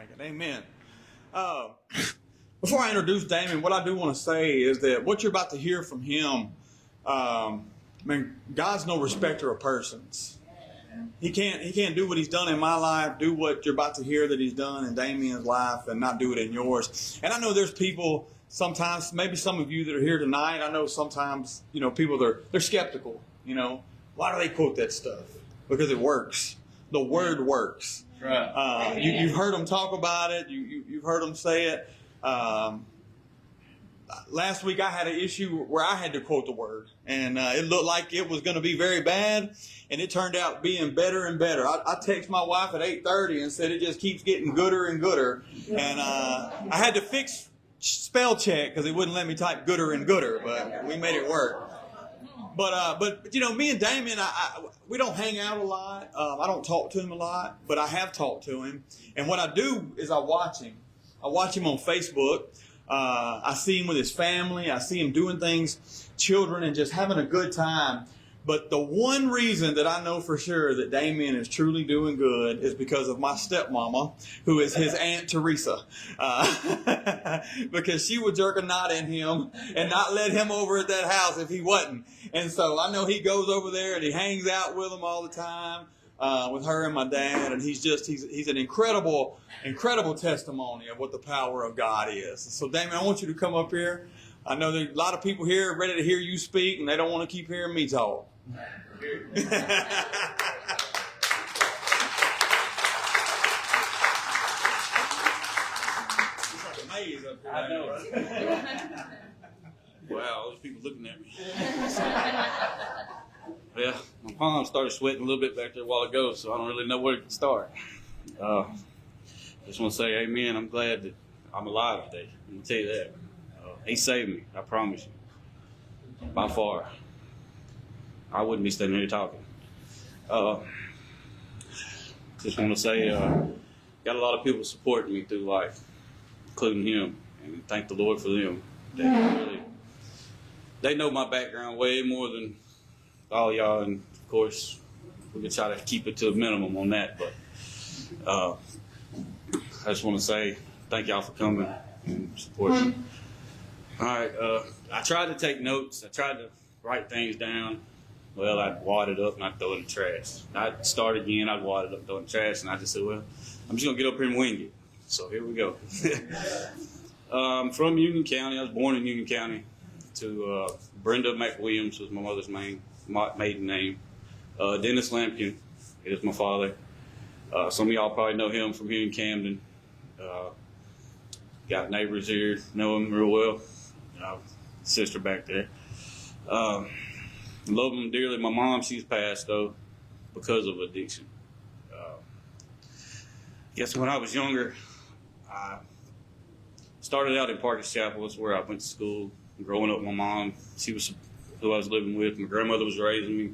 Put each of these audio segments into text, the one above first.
make it. Amen. Before I introduce Damian, what I do want to say is that what you're about to hear from him, God's no respecter of persons. He can't do what he's done in my life, do what you're about to hear that he's done in Damian's life, and not do it in yours. And I know there's people sometimes, maybe some of you that are here tonight, I know sometimes, people they're skeptical. Why do they quote that stuff? Because it works. The word works. Right. You've heard them talk about it. You've heard them say it. Last week I had an issue where I had to quote the word, and it looked like it was going to be very bad, and it turned out being better and better. I texted my wife at 8:30 and said it just keeps getting gooder and gooder, and I had to fix spell check because it wouldn't let me type gooder and gooder, but we made it work. But me and Damian, we don't hang out a lot. I don't talk to him a lot, but I have talked to him, and what I do is I watch him. I watch him on Facebook. I see him with his family. I see him doing things, children, and just having a good time. But the one reason that I know for sure that Damian is truly doing good is because of my stepmama, who is his Aunt Teresa. Because she would jerk a knot in him and not let him over at that house if he wasn't. And so I know he goes over there and he hangs out with them all the time. With her and my dad, and he's an incredible testimony of what the power of God is. So Damian, I want you to come up here. I know there's a lot of people here ready to hear you speak, and they don't want to keep hearing me talk. It's like a maze up here. I know. Wow, those people looking at me. Yeah, my palms started sweating a little bit back there a while ago, so I don't really know where to start. Just want to say amen. I'm glad that I'm alive today. I'm going to tell you that. He saved me, I promise you. By far. I wouldn't be standing here talking. Just want to say, got a lot of people supporting me through life, including him, and thank the Lord for them. They know my background way more than all y'all, and of course, we can try to keep it to a minimum on that, but I just want to say thank y'all for coming and supporting. All right, I tried to take notes. I tried to write things down. Well, I'd wad it up and I'd throw it in the trash. I'd start again, I'd wad it up, throw it in the trash, and I just said, well, I'm just going to get up here and wing it. So here we go. I'm from Union County. I was born in Union County. To Brenda McWilliams was my mother's maiden name. Dennis Lampkin is my father. Some of y'all probably know him from here in Camden. Got neighbors here, know him real well. Sister back there. Love him dearly. My mom, she's passed though because of addiction. Guess when I was younger, I started out in Parkers Chapel. That's where I went to school. Growing up, my mom, she was who I was living with. My grandmother was raising me.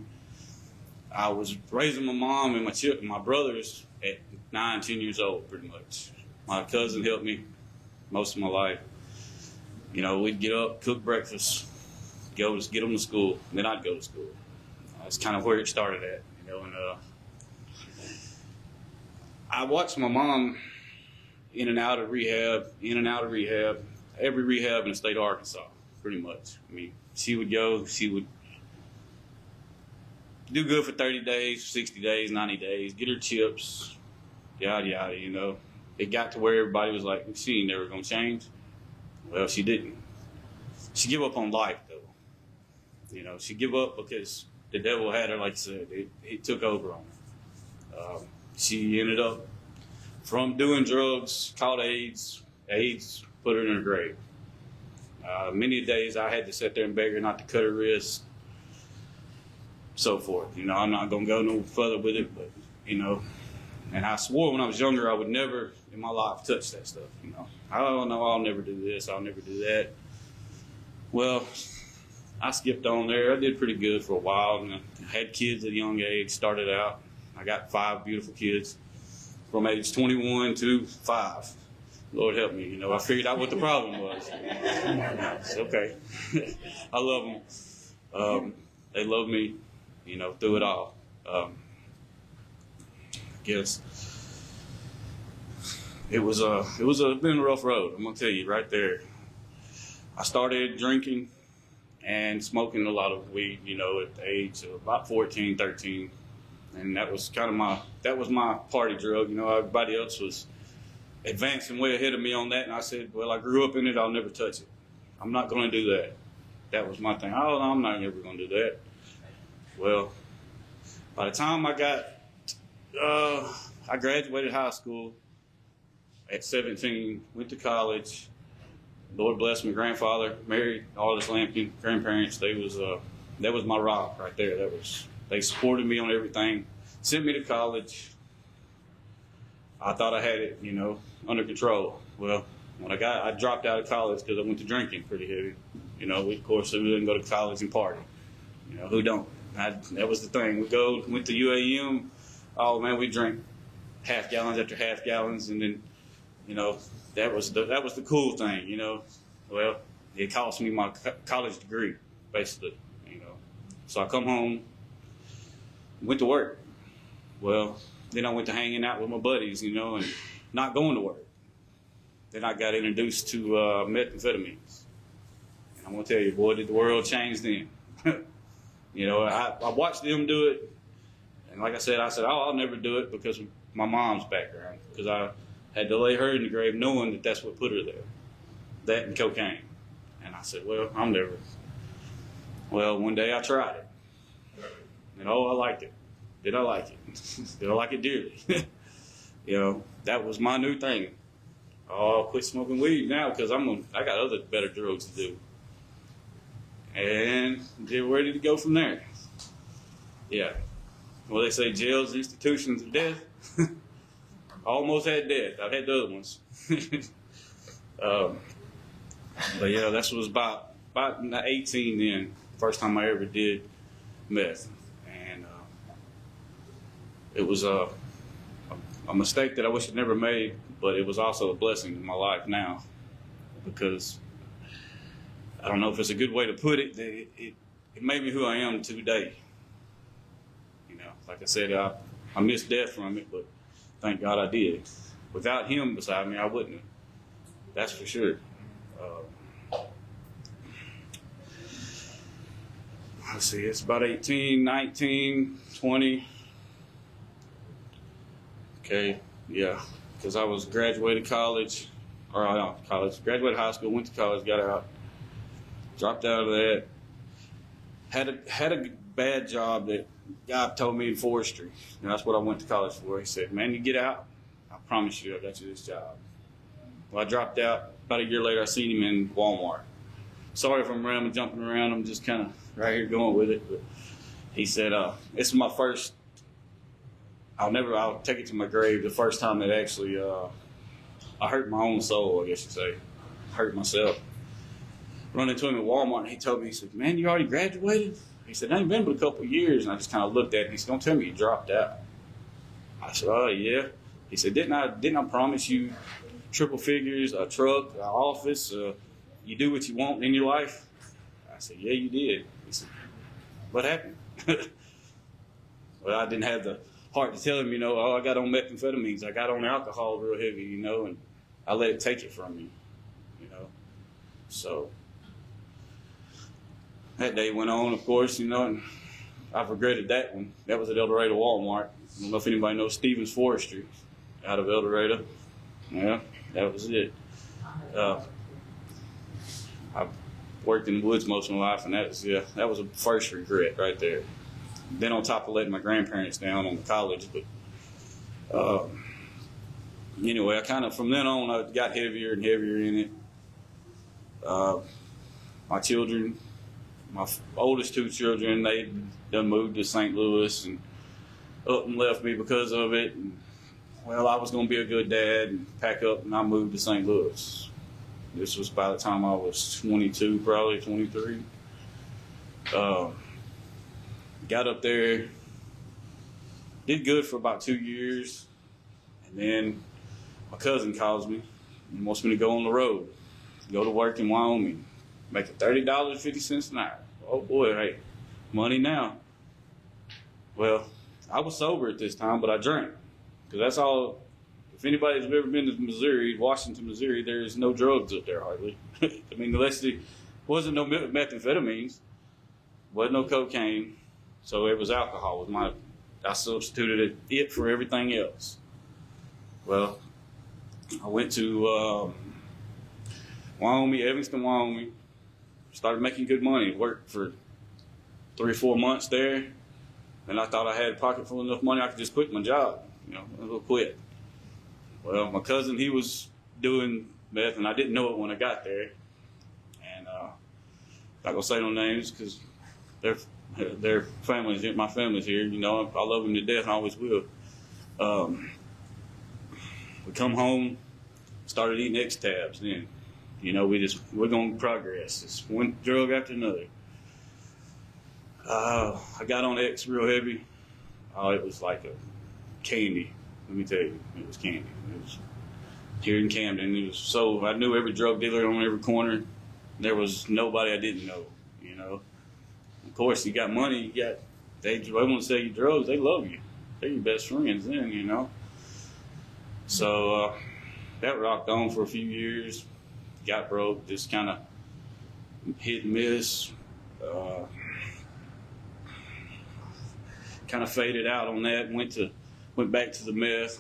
I was raising my mom and my brothers at 9, 10 years old, pretty much. My cousin helped me most of my life. We'd get up, cook breakfast, get them to school, and then I'd go to school. That's kind of where it started at, and I watched my mom in and out of rehab, every rehab in the state of Arkansas, pretty much. I mean, she would do good for 30 days, 60 days, 90 days, get her chips, yada, yada, It got to where everybody was like, she ain't never going to change. Well, she didn't. She gave up on life, though. She gave up because the devil had her, like I said. It took over on her. She ended up, from doing drugs, caught AIDS. AIDS put her in her grave. Many days I had to sit there and beg her not to cut her wrist, so forth. I'm not going to go no further with it, but, and I swore when I was younger I would never in my life touch that stuff, I don't know, I'll never do this, I'll never do that. Well, I skipped on there. I did pretty good for a while, and I had kids at a young age, started out. I got 5 beautiful kids from age 21 to 5. Lord help me, I figured out what the problem was. It's okay. I love them. They love me, through it all. I guess it was been a rough road. I'm gonna tell you right there. I started drinking and smoking a lot of weed, you know, at the age of about 14, 13. And that was kind of my party drug. You know, everybody else was advancing way ahead of me on that. And I said, well, I grew up in it. I'll never touch it. I'm not going to do that. That was my thing. Oh, no, I'm not ever going to do that. Well, by the time I graduated high school at 17, went to college. Lord bless my grandfather, married all this Lampkin grandparents. That was my rock right there. They supported me on everything, sent me to college. I thought I had it, you know, under control. Well, when I dropped out of college because I went to drinking pretty heavy. You know, of course, we didn't go to college and party. You know, who don't? That was the thing. Went to UAM. Oh man, we drank half gallons after half gallons, and then, you know, that was the cool thing. You know, well, it cost me my college degree, basically. You know, so I come home, went to work. Well, then I went to hanging out with my buddies, you know, and not going to work. Then I got introduced to methamphetamines. And I'm going to tell you, boy, did the world change then. You know, I watched them do it. And like I said, oh, I'll never do it because of my mom's background. Because I had to lay her in the grave knowing that that's what put her there. That and cocaine. And I said, well, I'm never. Well, one day I tried it. And oh, I liked it. Did I like it? Did I like it dearly? You know, that was my new thing. Oh, I'll quit smoking weed now because I got other better drugs to do. And get ready to go from there. Yeah. Well, they say jails, institutions of death. Almost had death. I've had the other ones. But yeah, that was about 18 then. First time I ever did meth. And it was a mistake that I wish I'd never made, but it was also a blessing in my life now, because I don't know if it's a good way to put it. It made me who I am today. You know, like I said, I missed death from it, but thank God I did. Without him beside me, I wouldn't have. That's for sure. Let's see, it's about 18, 19, 20. Okay, yeah, because I was graduated college, graduated high school, went to college, got out, dropped out of that, had a bad job that God told me in forestry, and that's what I went to college for. He said, man, you get out, I promise you I got you this job. Well, I dropped out. About a year later, I seen him in Walmart. Sorry if I'm rambling, jumping around. I'm just kind of right here going with it. But he said, "This is my first. I'll take it to my grave. The first time that actually I hurt my own soul, I guess you'd say, hurt myself." Run into him at Walmart, and he told me, he said, "Man, you already graduated?" He said, "I ain't been but a couple of years." And I just kind of looked at him. He said, "Don't tell me you dropped out." I said, "Oh yeah." He said, "Didn't I promise you triple figures, a truck, an office, you do what you want in your life?" I said, "Yeah, you did." He said, "What happened?" Well, I didn't have the heart to tell him, you know, oh, I got on methamphetamines, I got on alcohol real heavy, you know, and I let it take it from me, you know. So that day went on, of course, you know, and I've regretted that one. That was at El Dorado Walmart. I don't know if anybody knows Stevens Forestry out of El Dorado. Yeah, that was it. I've worked in the woods most of my life, and that was a first regret right there. Then on top of letting my grandparents down on the college, but anyway, I kind of from then on I got heavier and heavier in it. My children, my oldest two children, they done moved to St. Louis and up and left me because of it. And, well, I was going to be a good dad and pack up, and I moved to St. Louis. This was by the time I was 22, probably 23. Got up there, did good for about 2 years, and then my cousin calls me and wants me to go on the road, go to work in Wyoming, making $30.50 an hour. Oh boy, hey, money now. Well, I was sober at this time, but I drank, because that's all If anybody's ever been to Missouri, Washington, Missouri, there's no drugs up there hardly. I mean, unless there wasn't no methamphetamines, wasn't no cocaine, so it was alcohol. I substituted it for everything else. Well, I went to Wyoming, Evanston, Wyoming. Started making good money. Worked for 3 or 4 months there, and I thought I had a pocket full of enough money I could just quit my job. I will quit. Well, my cousin, he was doing meth, and I didn't know it when I got there. And not gonna say no names because their families, my family's here. I love them to death, and I always will. We come home, started eating X-Tabs. Then, we're gonna progress. It's one drug after another. I got on X real heavy. Oh, it was like a candy. Let me tell you, it was candy. It was here in Camden. I knew every drug dealer on every corner. There was nobody I didn't know. Of course, you got money. They want to sell you drugs. They love you. They're your best friends then. So that rocked on for a few years. Got broke. Just kind of hit and miss. Kind of faded out on that. Went back to the meth.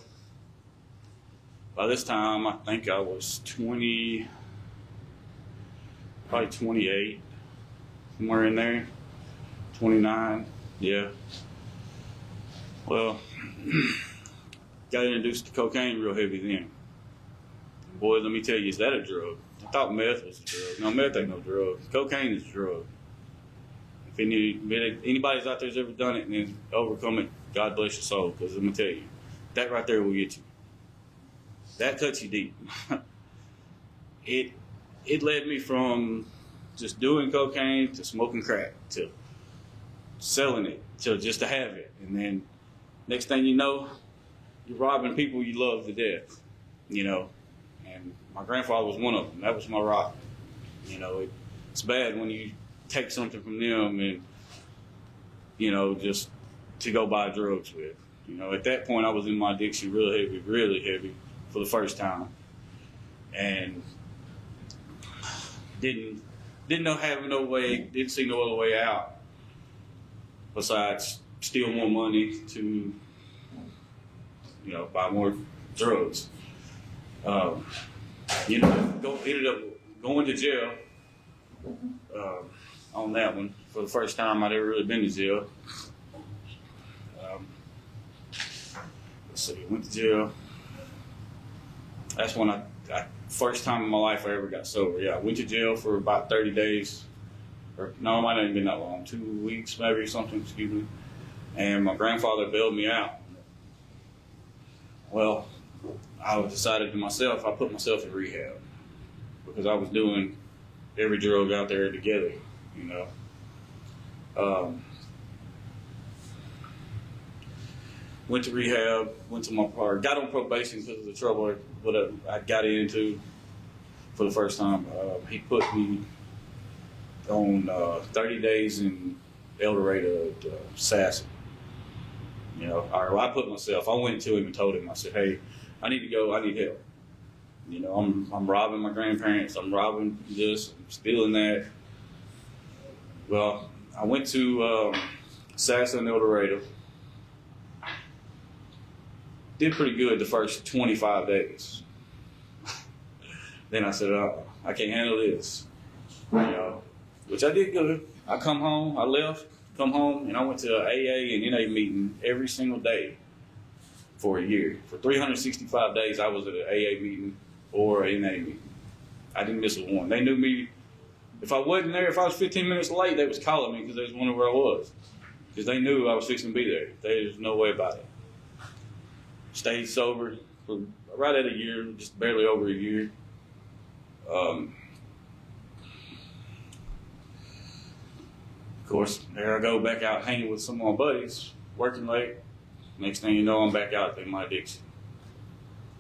By this time, I think I was probably 28, somewhere in there, 29, yeah. Well, got introduced to cocaine real heavy then. Boy, let me tell you, is that a drug? I thought meth was a drug. No, meth ain't no drug. Cocaine is a drug. If anybody's out there's ever done it and has overcome it, God bless your soul, because let me tell you, that right there will get you. That cuts you deep. It led me from just doing cocaine to smoking crack to selling it to just to have it. And then next thing you know, you're robbing people you love to death, And my grandfather was one of them. That was my rock. It's bad when you take something from them and, just to go buy drugs with. At that point I was in my addiction really heavy for the first time. And didn't see no other way out besides steal more money to, buy more drugs. Ended up going to jail on that one for the first time I'd ever really been to jail. Let's see, went to jail. That's when I first time in my life I ever got sober. Yeah, I went to jail for about 30 days. No, it might not even been that long. 2 weeks maybe or something, excuse me. And my grandfather bailed me out. Well, I decided to myself, I put myself in rehab because I was doing every drug out there together, Went to rehab, got on probation because of the trouble I got into for the first time. He put me on 30 days in El Dorado at Sassy. I put myself, I went to him and told him, I said, hey, I need to go, I need help. I'm robbing my grandparents, I'm robbing this, I'm stealing that. Well, I went to Sassy and El Dorado. Did pretty good the first 25 days. Then I said, I can't handle this. Which I did good. I come home, I left, come home, and I went to an AA and NA meeting every single day for a year. For 365 days, I was at an AA meeting or an NA meeting. I didn't miss a one. They knew me. If I wasn't there, if I was 15 minutes late, they was calling me because they was wondering where I was. Because they knew I was fixing to be there. There's no way about it. Stayed sober for right at a year, just barely over a year. Of course, there I go back out hanging with some of my buddies, working late. Next thing you know, I'm back out in my addiction.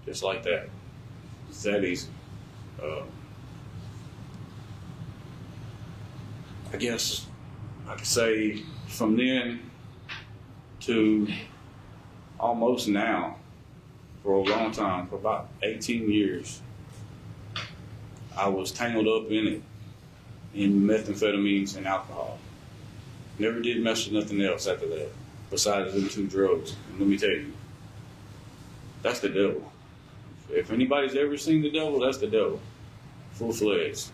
Just like that. It's that easy. I guess I could say from then to almost now, for a long time, for about 18 years. I was tangled up in it, in methamphetamines and alcohol. Never did mess with nothing else after that, besides them 2 drugs. And let me tell you, that's the devil. If anybody's ever seen the devil, that's the devil. Full-fledged.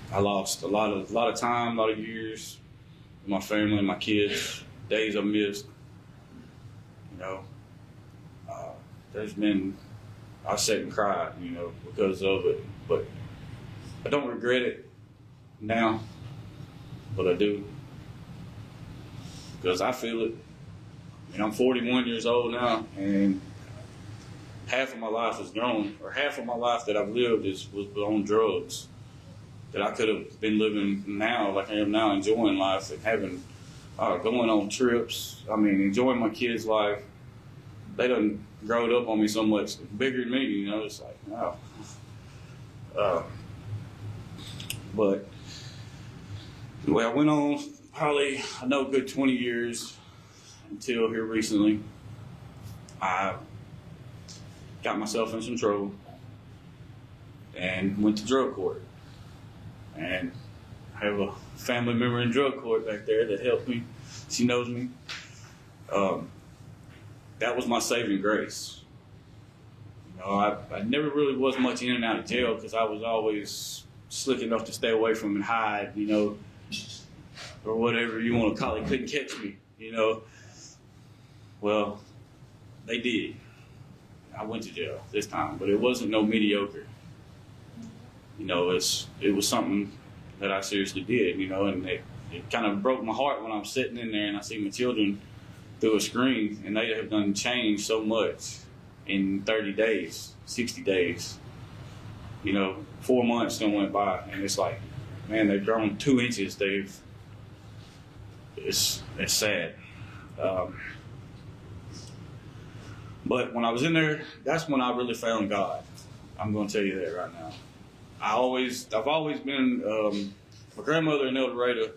I lost a lot of time, a lot of years with my family and my kids, days I missed. You know, I sat and cried, you know, because of it. But I don't regret it now, but I do. Because I feel it. I mean, I'm 41 years old now, and half of my life is gone, or half of my life that I've lived was on drugs. That I could have been living now, like I am now, enjoying life and having, going on trips. I mean, enjoying my kids' life. They done growed up on me so much, bigger than me, you know. It's like, wow. But anyway, I went on probably, I know, a good 20 years until here recently. I got myself in some trouble and went to drug court. And I have a family member in drug court back there that helped me. She knows me. That was my saving grace. You know, I never really was much in and out of jail because I was always slick enough to stay away from and hide, you know, or whatever you want to call it. Couldn't catch me, you know. Well, they did. I went to jail this time, but it wasn't no mediocre. You know, it was something that I seriously did, you know, and it kind of broke my heart when I'm sitting in there and I see my children through a screen, and they have done changed so much in 30 days, 60 days. You know, 4 months done went by, and it's like, man, they've grown 2 inches. It's sad. But when I was in there, that's when I really found God. I'm going to tell you that right now. I've always been, my grandmother in El Dorado,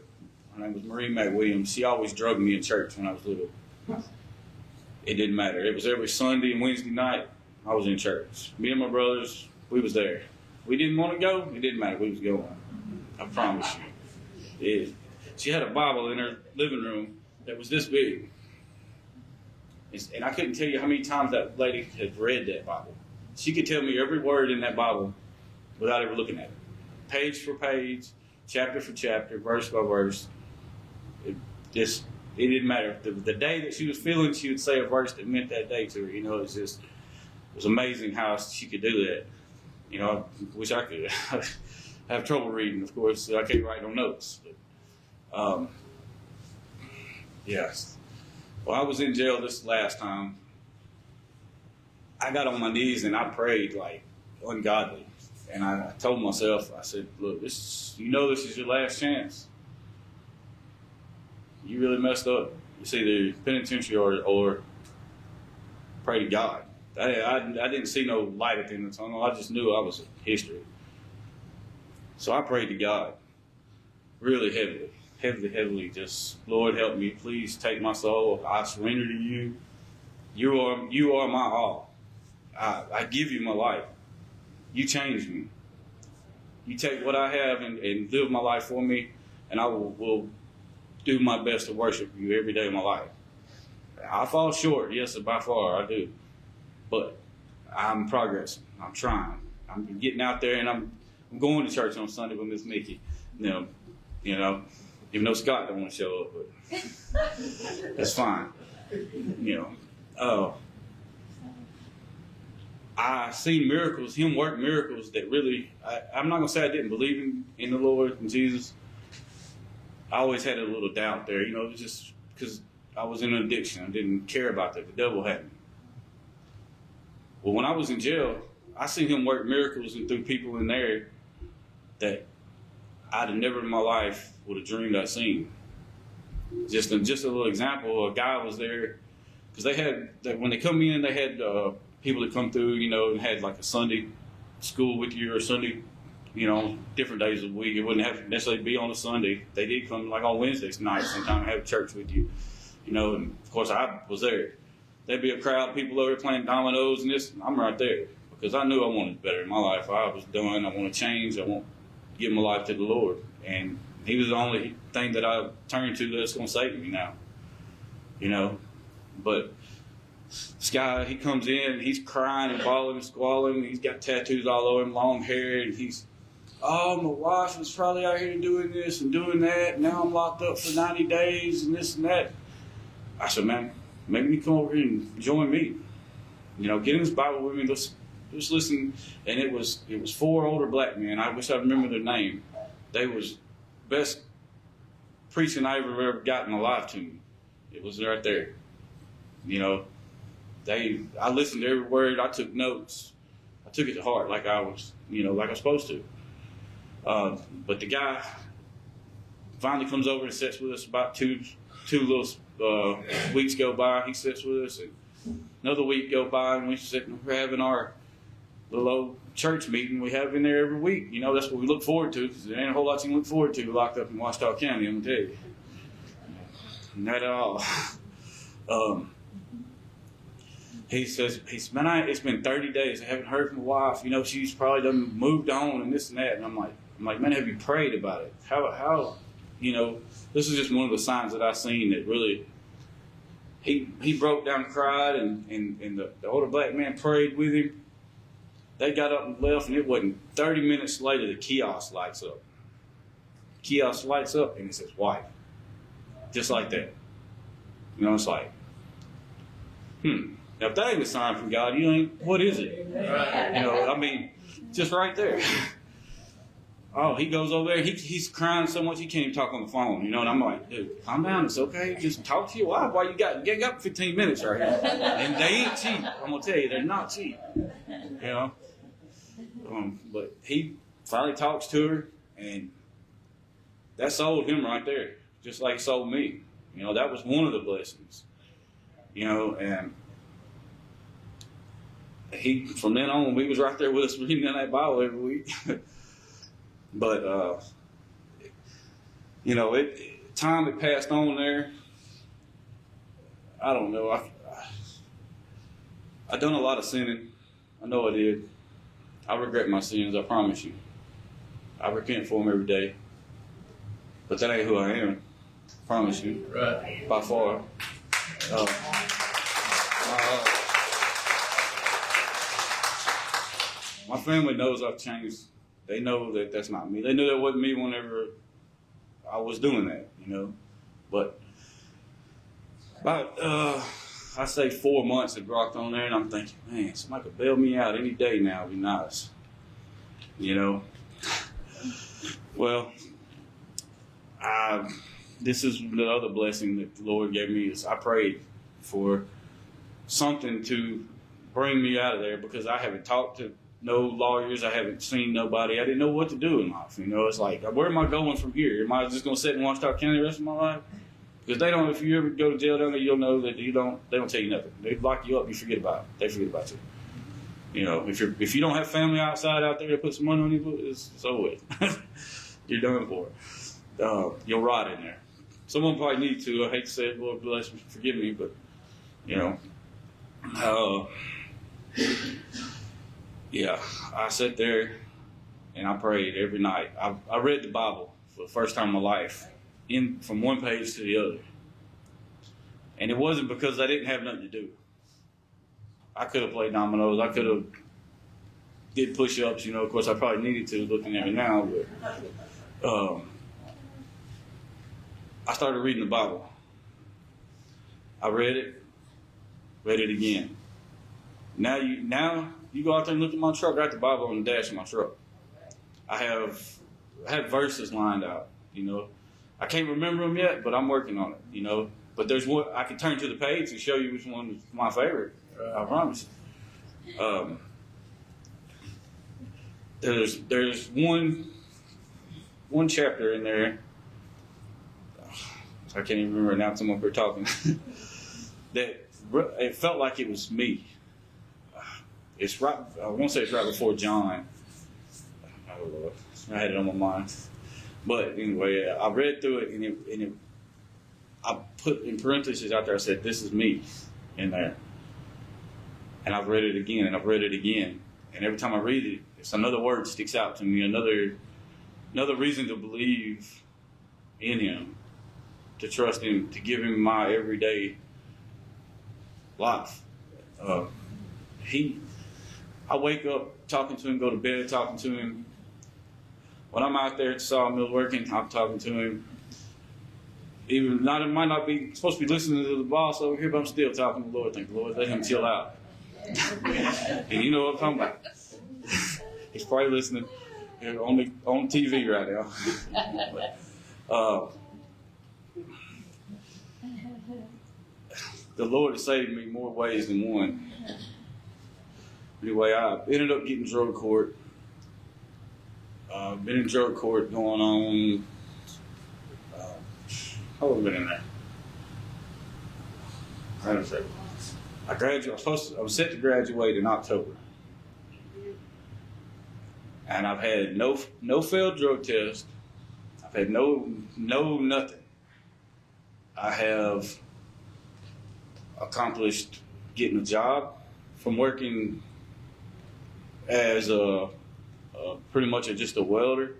her name was Marie McWilliams, she always drugged me in church when I was little. It didn't matter. It was every Sunday and Wednesday night, I was in church. Me and my brothers, we was there. We didn't want to go, it didn't matter, we was going. I promise you. She had a Bible in her living room that was this big. And I couldn't tell you how many times that lady had read that Bible. She could tell me every word in that Bible without ever looking at it. Page for page, chapter for chapter, verse by verse. It didn't matter. The day that she was feeling, she would say a verse that meant that day to her. You know, it was amazing how she could do that. You know, I wish I could. I have trouble reading, of course, so I can't write on notes. But, yes. Well, I was in jail this last time. I got on my knees and I prayed like ungodly. And I told myself, I said, look, this is your last chance. You really messed up. It's either penitentiary or pray to God. I didn't see no light at the end of the tunnel. I just knew I was history. So I prayed to God really heavily, just, Lord, help me. Please take my soul. I surrender to you. You are my all. I give you my life. You change me. You take what I have and live my life for me, and I will do my best to worship you every day of my life. I fall short, yes, by far, I do. But I'm progressing. I'm trying. I'm getting out there, and I'm going to church on Sunday with Miss Mickey. You know, even though Scott don't want to show up, but that's fine. You know, I seen miracles, him work miracles that really, I'm not going to say I didn't believe in the Lord and Jesus. I always had a little doubt there, you know, it was just because I was in an addiction. I didn't care about that. The devil had me. Well, when I was in jail, I seen him work miracles and through people in there that I'd have never in my life would have dreamed I'd seen. Just a little example, a guy was there, because they had, when they come in, they had people that come through, you know, and had like a Sunday school with you or Sunday different days of the week. It wouldn't have to necessarily be on a Sunday. They did come like on Wednesdays night sometime and have church with you, and of course I was there. There'd be a crowd of people over there playing dominoes and this. I'm right there because I knew I wanted better in my life. I was done. I want to change. I want to give my life to the Lord, and He was the only thing that I turned to that's going to save me now. But this guy, he comes in, he's crying and bawling and squalling. He's got tattoos all over him, long hair, and my wife was probably out here doing this and doing that. And now I'm locked up for 90 days and this and that. I said, man, maybe you come over here and join me. Get in this Bible with me. Let's listen. And it was 4 older black men. I wish I remember their name. They was best preaching I ever got in my life to me. It was right there. I listened to every word. I took notes. I took it to heart like I was, like I'm supposed to. But the guy finally comes over and sits with us. About two little weeks go by. He sits with us, and another week go by, and we're having our little old church meeting we have in there every week. That's what we look forward to, because there ain't a whole lot you can look forward to locked up in Washita County, I'm gonna tell you. Not at all. He says, man, it's been 30 days. I haven't heard from my wife. She's probably done moved on and this and that. And I'm like, man, have you prayed about it? How, this is just one of the signs that I seen that really, he broke down and cried, and the older black man prayed with him. They got up and left, and it wasn't 30 minutes later, the kiosk lights up. Kiosk lights up, and it says, wife. Just like that. It's like, Now, if that ain't a sign from God, what is it? Just right there. Oh, he goes over there. He's crying so much he can't even talk on the phone. And I'm like, dude, calm down. It's okay. Just talk to your wife while you got 15 minutes right here. And they ain't cheap. I'm going to tell you, they're not cheap. But he finally talks to her, and that sold him right there, just like it sold me. That was one of the blessings. And he, from then on, he was right there with us reading in that Bible every week. But, time had passed on there. I don't know. I done a lot of sinning. I know I did. I regret my sins, I promise you. I repent for them every day. But that ain't who I am. I promise you. Right. By far. My family knows I've changed. They know that that's not me. They knew that wasn't me whenever I was doing that, But about, I say 4 months had rocked on there, and I'm thinking, man, somebody could bail me out any day now. It'd be nice. Well, this is the other blessing that the Lord gave me, is I prayed for something to bring me out of there, because I haven't talked to no lawyers. I haven't seen nobody. I didn't know what to do in life. It's like, where am I going from here? Am I just going to sit in Washita County the rest of my life? Because they don't, if you ever go to jail down there, you'll know that they don't tell you nothing. They lock you up, you forget about it. They forget about you. If you don't have family outside out there to put some money on you, it's over with. You're done for it. You'll rot in there. Someone probably need to. I hate to say it, Lord bless me, forgive me, but, yeah, I sat there and I prayed every night. I read the Bible for the first time in my life, from one page to the other. And it wasn't because I didn't have nothing to do. I could have played dominoes. I could have did push-ups. Of course, I probably needed to, looking at it now. But I started reading the Bible. I read it again. Now you go out there and look at my truck. I got the Bible on the dash of my truck. I have verses lined out. I can't remember them yet, but I'm working on it. But there's one I can turn to the page and show you which one is my favorite. I promise. There's one chapter in there. I can't even remember now. I'm up here talking. That it felt like it was me. It's right. I won't say it's right before John. Oh Lord, I had it on my mind. But anyway, I read through it, and I put in parentheses out there. I said, "This is me," in there. And I've read it again, and I've read it again, and every time I read it, it's another word sticks out to me, another reason to believe in Him, to trust Him, to give Him my everyday life. I wake up talking to Him, go to bed talking to Him. When I'm out there at the sawmill working, I'm talking to Him. Even not, it might not be supposed to be listening to the boss over here, but I'm still talking to the Lord. Thank the Lord, let Him chill out. And you know what I'm talking about. He's probably listening on TV right now. The Lord has saved me more ways than one. Anyway, I ended up getting drug court. Been in drug court going on. How long have I been in there? I don't know. I was set to graduate in October, and I've had no failed drug test. I've had no nothing. I have accomplished getting a job from working as pretty much just a welder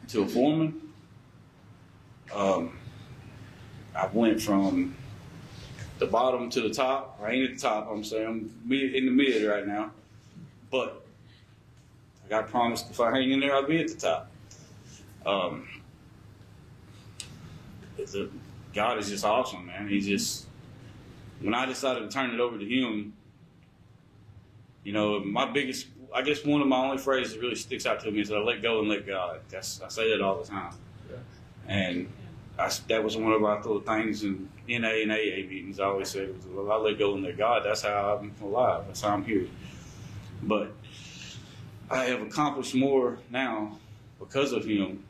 to a foreman. I went from the bottom to the top. I ain't at the top, I'm saying. I'm in the mid right now. But I got promised if I hang in there, I'll be at the top. God is just awesome, man. When I decided to turn it over to Him, you know, I guess one of my only phrases that really sticks out to me is I let go and let God. I say that all the time. Yeah. And that was one of our little things in NA and AA meetings. I always said, well, I let go and let God. That's how I'm alive. That's how I'm here. But I have accomplished more now because of Him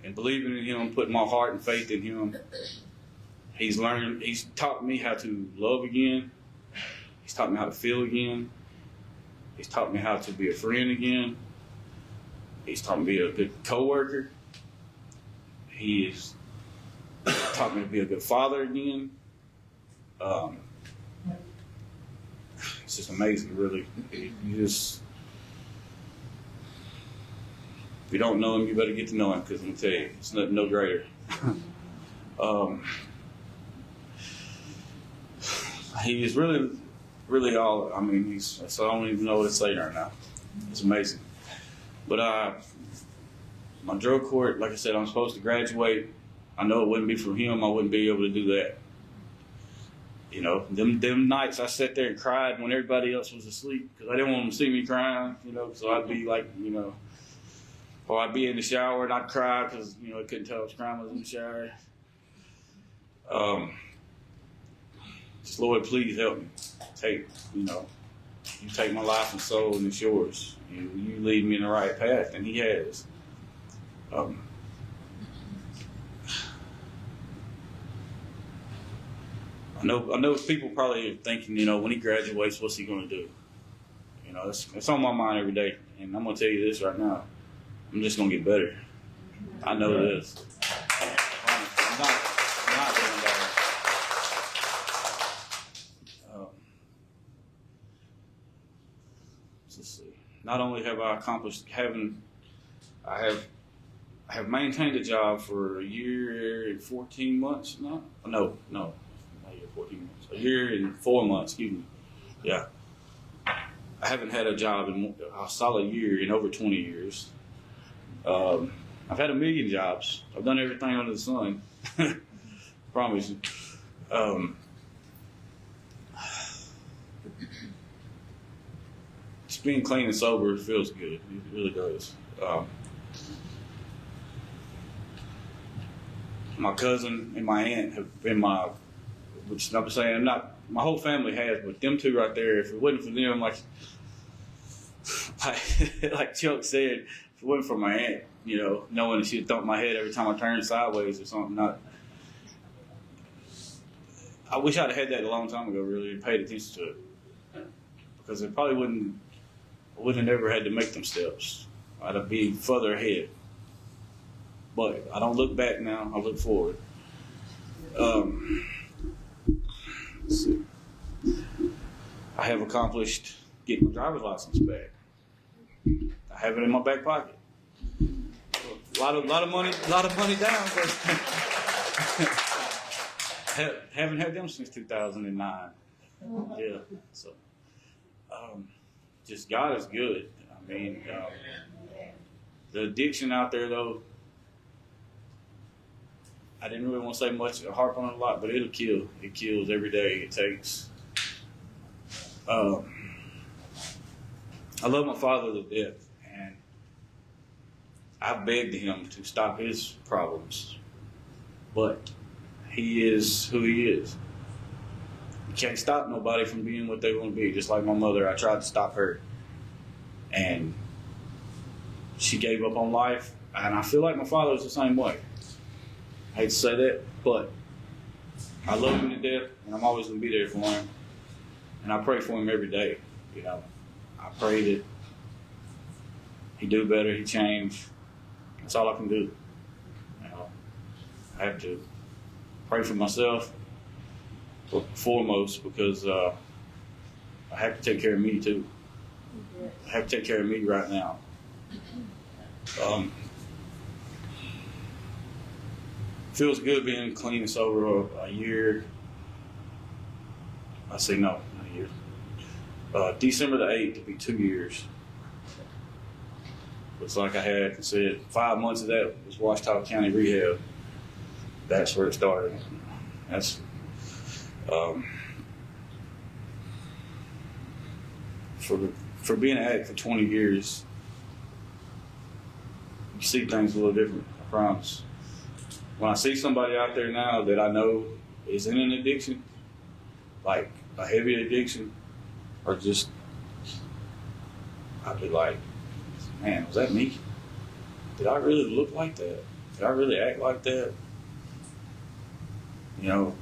and believing in Him, putting my heart and faith in Him. He's taught me how to love again. He's taught me how to feel again. He's taught me how to be a friend again. He's taught me to be a good coworker. He has taught me to be a good father again. It's just amazing, really. If you don't know Him, you better get to know Him, because I'm going to tell you, it's no greater. He is really, really all, I mean, so I don't even know what to say right now. It's amazing. But my drug court, like I said, I'm supposed to graduate. I know it wouldn't be for Him, I wouldn't be able to do that. You know, them nights I sat there and cried when everybody else was asleep, because I didn't want them to see me crying, you know, so I'd be like, you know, or I'd be in the shower and I'd cry because, you know, I couldn't tell I was crying when I was in the shower. Just, Lord, please help me. You take my life and soul and it's yours. You lead me in the right path, and He has. I know people probably are thinking, you know, when he graduates, what's he going to do? You know, it's on my mind every day, and I'm going to tell you this right now. I'm just going to get better. I know this. I'm not getting better. Let's see. Not only have I accomplished I have maintained a job for a year and 14 months now. No, not a year, 14 months. A year and 4 months, excuse me. Yeah. I haven't had a job in a solid year in over 20 years. I've had 1 million jobs. I've done everything under the sun. Promise you. Just being clean and sober feels good. It really does. My cousin and my aunt have been which I'm saying, my whole family has, but them two right there, if it wasn't for them, like Chuck said, if it wasn't for my aunt, you know, knowing that she'd thump my head every time I turned sideways or something, I wish I'd have had that a long time ago, really, and paid attention to it. Because it probably wouldn't have never had to make them steps. I'd be further ahead. But I don't look back now. I look forward. Let's see. I have accomplished getting my driver's license back. I have it in my back pocket. A lot of money down, but haven't had them since 2009. Yeah, so just God is good. I mean, the addiction out there though, I didn't really want to say much, harp on it a lot, but it'll kill. It kills every day it takes. I love my father to death, and I begged him to stop his problems, but he is who he is. You can't stop nobody from being what they want to be. Just like my mother, I tried to stop her, and she gave up on life, and I feel like my father was the same way. I hate to say that, but I love him to death, and I'm always going to be there for him, and I pray for him every day. You know, I pray that he do better, he change. That's all I can do. You know, I have to pray for myself foremost, because I have to take care of me too. I have to take care of me right now. Feels good being clean and sober a year. I say no, not a year. December the 8th will be 2 years. Looks like I had said 5 months of that was Washita County Rehab. That's where it started. That's for being an addict for 20 years, you see things a little different, I promise. When I see somebody out there now that I know is in an addiction, like a heavy addiction, or just, I'd be like, man, was that me? Did I really look like that? Did I really act like that? You know,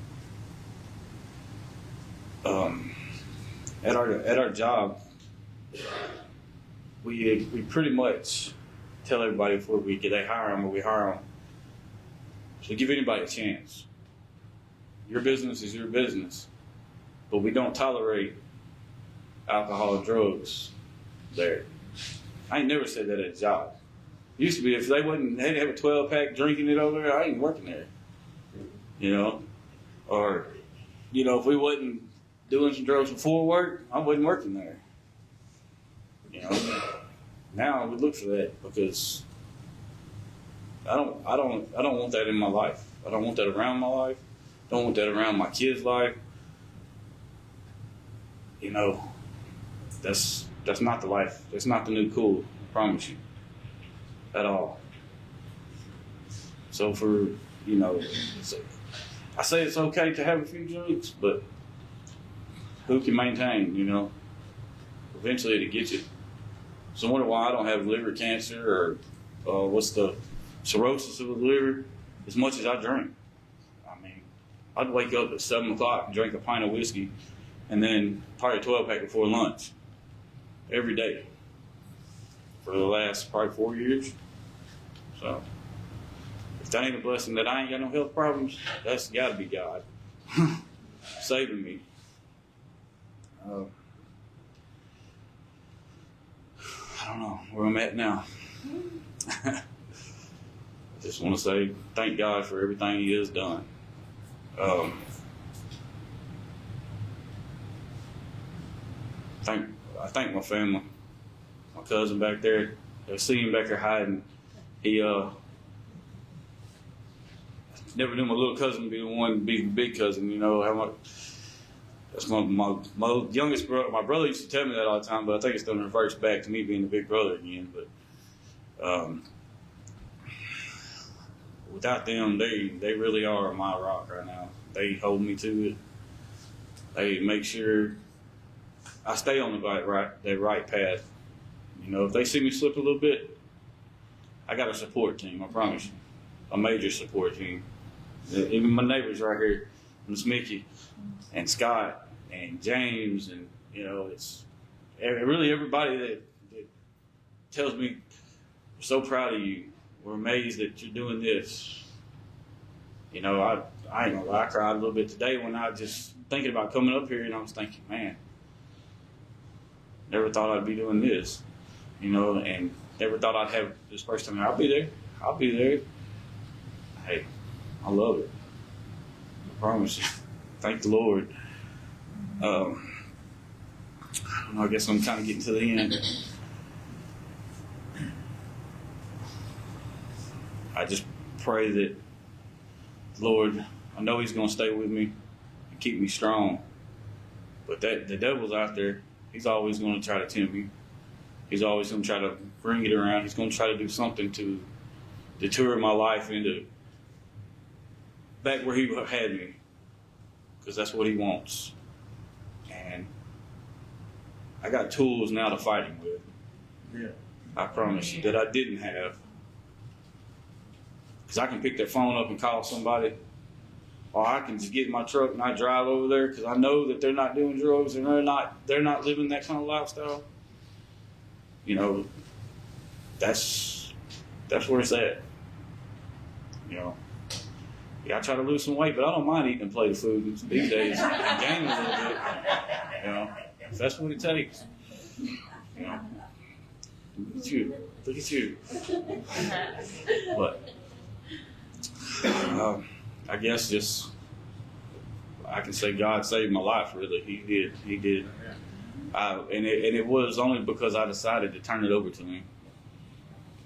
at our job, we pretty much tell everybody before they hire them or we hire them, so give anybody a chance. Your business is your business, but we don't tolerate alcohol and drugs there. I ain't never said that at a job. It used to be if they didn't have a 12-pack drinking it over there, I ain't working there. You know, or you know, if we wasn't doing some drugs before work, I wasn't working there. You know, now we look for that because I don't want that in my life. I don't want that around my life. Don't want that around my kids' life. You know, that's not the life. That's not the new cool. I promise you, at all. So I say it's okay to have a few drinks, but who can maintain? You know, eventually it'll get you. So I wonder why I don't have liver cancer or what's the cirrhosis of the liver as much as I drink. I mean, I'd wake up at 7 o'clock and drink a pint of whiskey and then probably a 12-pack before lunch every day for the last probably 4 years. So if that ain't a blessing that I ain't got no health problems, that's got to be God saving me. I don't know where I'm at now. I just want to say thank God for everything He has done. I thank my family, my cousin back there. I see him back there hiding. He never knew my little cousin be the one to be the big cousin. You know how much. That's my youngest brother. My brother used to tell me that all the time, but I think it's going to reverse back to me being the big brother again. But without them, they really are my rock right now. They hold me to it. They make sure I stay on the right path. You know, if they see me slip a little bit, I got a support team. I promise you, a major support team. Even my neighbors right here, Miss Mickey and Scott and James, and you know, it's really everybody that tells me so proud of you. We're amazed that you're doing this. You know, I ain't gonna lie, I cried a little bit today when I was just thinking about coming up here, and I was thinking, man, never thought I'd be doing this, you know, and never thought I'd have this person. I'll be there. I'll be there. Hey, I love it. I promise you. Thank the Lord. I don't know, I guess I'm kind of getting to the end. I just pray that, Lord, I know He's going to stay with me and keep me strong. But the devil's out there. He's always going to try to tempt me. He's always going to try to bring it around. He's going to try to do something to deter my life into back where He had me. Because that's what He wants. And I got tools now to fight Him with. Yeah. I promise you that I didn't have. Because I can pick that phone up and call somebody, or I can just get in my truck and I drive over there because I know that they're not doing drugs and they're not living that kind of lifestyle. You know, that's where it's at. You know, yeah, I try to lose some weight, but I don't mind eating a plate of food these days and gaining a little bit. You know, if that's what it takes. You know, look at you. But. I guess just I can say God saved my life. Really, He did. And it was only because I decided to turn it over to Him.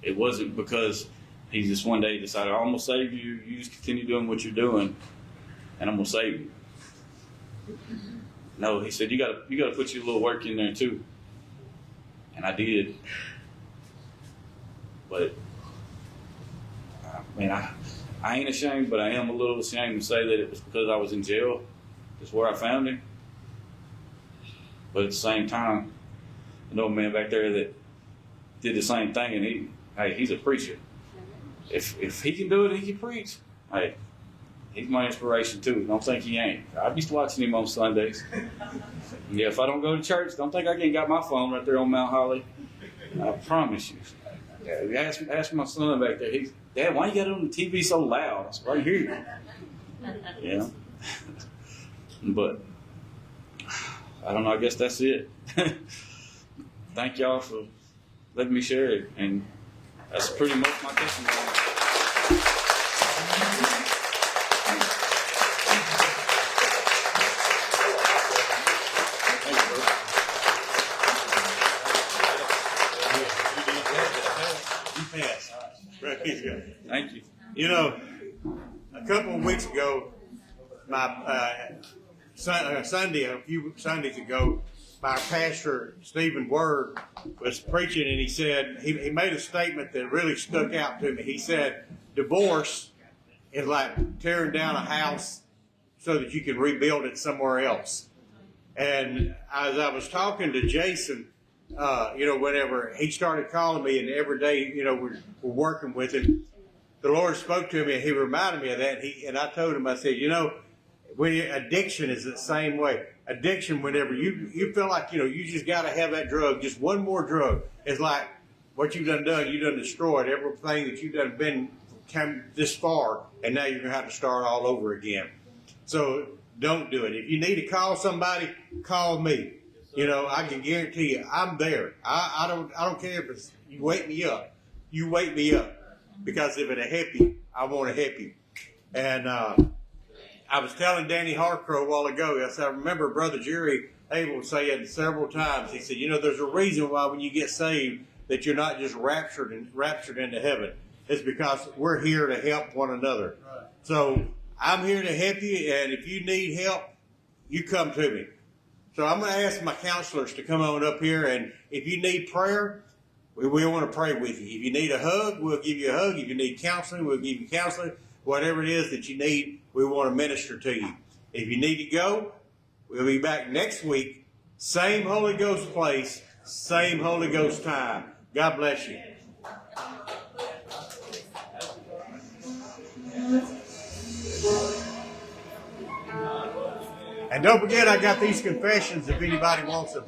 It wasn't because He just one day decided, I'm gonna save you. You just continue doing what you're doing, and I'm gonna save you. No, He said you gotta put your little work in there too, and I did. But I mean, I ain't ashamed, but I am a little ashamed to say that it was because I was in jail. That's where I found Him. But at the same time, I know a man back there that did the same thing, and he's a preacher. If he can do it, he can preach. Hey, he's my inspiration too. Don't think he ain't. I used to watching him on Sundays. Yeah, if I don't go to church, don't think I ain't got my phone right there on Mount Holly. I promise you. Yeah, ask my son back there. Dad, why you got it on the TV so loud? It's right here. Yeah. But I don't know. I guess that's it. Thank y'all for letting me share it, and that's pretty much my testimony. Thank you. You know, a couple of weeks ago, Sunday, a few Sundays ago, my pastor, Stephen Word, was preaching, and he said, he made a statement that really stuck out to me. He said, divorce is like tearing down a house so that you can rebuild it somewhere else. And as I was talking to Jason, whenever he started calling me, and every day, we're working with him, the Lord spoke to me, and He reminded me of that. And I told him, I said, addiction is the same way. Addiction, whenever you feel like, you just got to have that drug, just one more drug. It's like what you've done, you done destroyed everything that you've done come this far, and now you're going to have to start all over again. So don't do it. If you need to call somebody, call me. I can guarantee you, I'm there. I don't care if it's, you wake me up. You wake me up. Because if it'll help you, I want to help you. And I was telling Danny Harcrow a while ago, I remember Brother Jerry Abel saying several times, he said, there's a reason why when you get saved that you're not just raptured into heaven. It's because we're here to help one another. Right. So I'm here to help you, and if you need help, you come to me. So I'm going to ask my counselors to come on up here, and if you need prayer, we want to pray with you. If you need a hug, we'll give you a hug. If you need counseling, we'll give you counseling. Whatever it is that you need, we want to minister to you. If you need to go, we'll be back next week. Same Holy Ghost place, same Holy Ghost time. God bless you. And don't forget, I got these confessions if anybody wants them.